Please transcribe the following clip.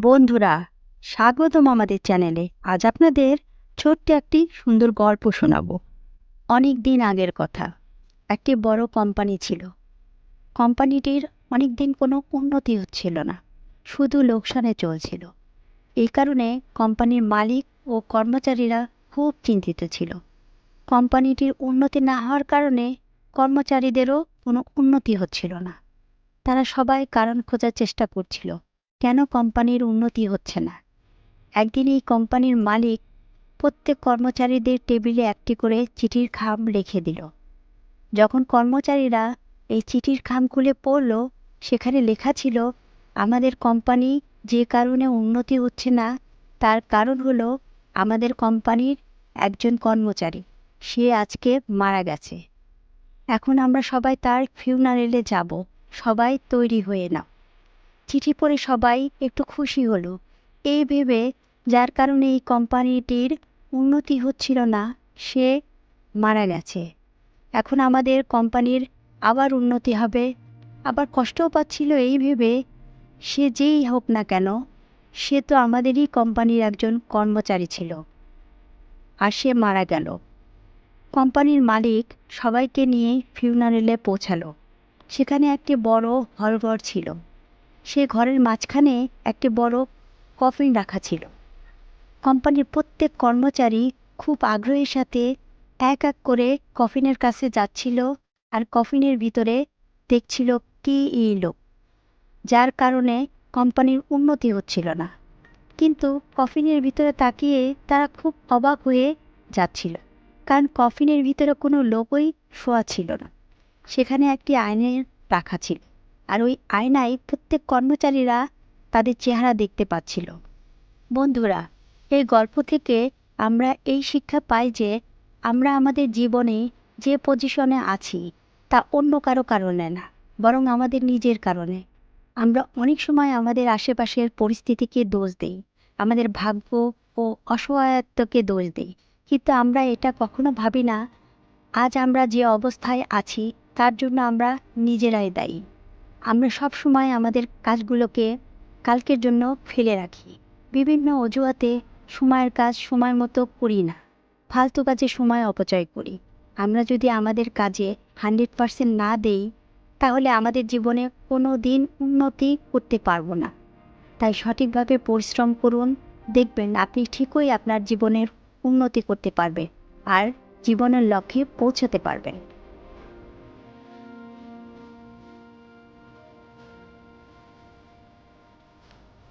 বন্ধুরা, স্বাগতম আমাদের চ্যানেলে। আজ আপনাদের ছোট্ট একটি সুন্দর গল্প শোনাবো। অনেক দিন আগের কথা। একটি বড় কোম্পানি ছিল। কোম্পানিটির অনেক দিন কোনো উন্নতি হচ্ছিল না, শুধু লোকসানে চলছিল। এই কারণে কোম্পানির মালিক ও কর্মচারীরা খুব চিন্তিত ছিল। কোম্পানিটির উন্নতি না হওয়ার কারণে কর্মচারীদেরও কোনো উন্নতি হচ্ছিল না। তারা সবাই কারণ খোঁজার চেষ্টা করছিল, কেন কোম্পানির উন্নতি হচ্ছে না। একদিন এই কোম্পানির মালিক প্রত্যেক কর্মচারীদের টেবিলে একটি করে চিঠির খাম রেখে দিল। যখন কর্মচারীরা এই চিঠির খাম খুলে পড়ল, সেখানে লেখা ছিল, আমাদের কোম্পানি যে কারণে উন্নতি হচ্ছে না তার কারণ হলো আমাদের কোম্পানির একজন কর্মচারী, সে আজকে মারা গেছে। এখন আমরা সবাই তার ফিউনারেলে যাব, সবাই তৈরি হয়ে নাও। চিঠি পড়ে সবাই একটু খুশি হলো, এই ভেবে যার কারণে এই কোম্পানিটির উন্নতি হচ্ছিল না সে মারা গেছে। এখন আমাদের কোম্পানির আবার উন্নতি হবে। আবার কষ্টও পাচ্ছিল এই ভেবে, সে যেই হোক না কেন সে তো আমাদেরই কোম্পানির একজন কর্মচারী ছিল, আর সে মারা গেল। কোম্পানির মালিক সবাইকে নিয়ে ফিউনারেলে পৌঁছালো। সেখানে একটি বড় হলঘর ছিল। সে ঘরের মাঝখানে একটি বড় কফিন রাখা ছিল। কোম্পানির প্রত্যেক কর্মচারী খুব আগ্রহের সাথে এক এক করে কফিনের কাছে যাচ্ছিল আর কফিনের ভিতরে দেখছিল কি এলো, যার কারণে কোম্পানির উন্নতি হচ্ছিল না। কিন্তু কফিনের ভিতরে তাকিয়ে তারা খুব অবাক হয়ে যাচ্ছিল, কারণ কফিনের ভিতরে কোনো লোকই শোয়া ছিল না। সেখানে একটি আয়না রাখা ছিল, আর ওই আয়নায় প্রত্যেক কর্মচারীরা তাদের চেহারা দেখতে পাচ্ছিল। বন্ধুরা, এই গল্প থেকে আমরা এই শিক্ষা পাই যে আমরা আমাদের জীবনে যে পজিশনে আছি তা অন্য কারো কারণে না, বরং আমাদের নিজের কারণে। আমরা অনেক সময় আমাদের আশেপাশের পরিস্থিতিকে দোষ দিই, আমাদের ভাগ্য ও অসহায়ত্বকে দোষ দিই, কিন্তু আমরা এটা কখনো ভাবি না আজ আমরা যে অবস্থায় আছি তার জন্য আমরা নিজেরাই দায়ী। আমরা সব সময় আমাদের কাজগুলোকে কালকের জন্য ফেলে রাখি। বিভিন্ন অজুহাতে সময়ের কাজ সময় মতো করি না, ফালতু কাজে সময় অপচয় করি। আমরা যদি আমাদের কাজে 100% না দেই, তাহলে আমাদের জীবনে কোনো দিন উন্নতি করতে পারবো না। তাই সঠিকভাবে পরিশ্রম করুন, দেখবেন আপনি ঠিকই আপনার জীবনের উন্নতি করতে পারবেন আর জীবনের লক্ষ্যে পৌঁছতে পারবেন।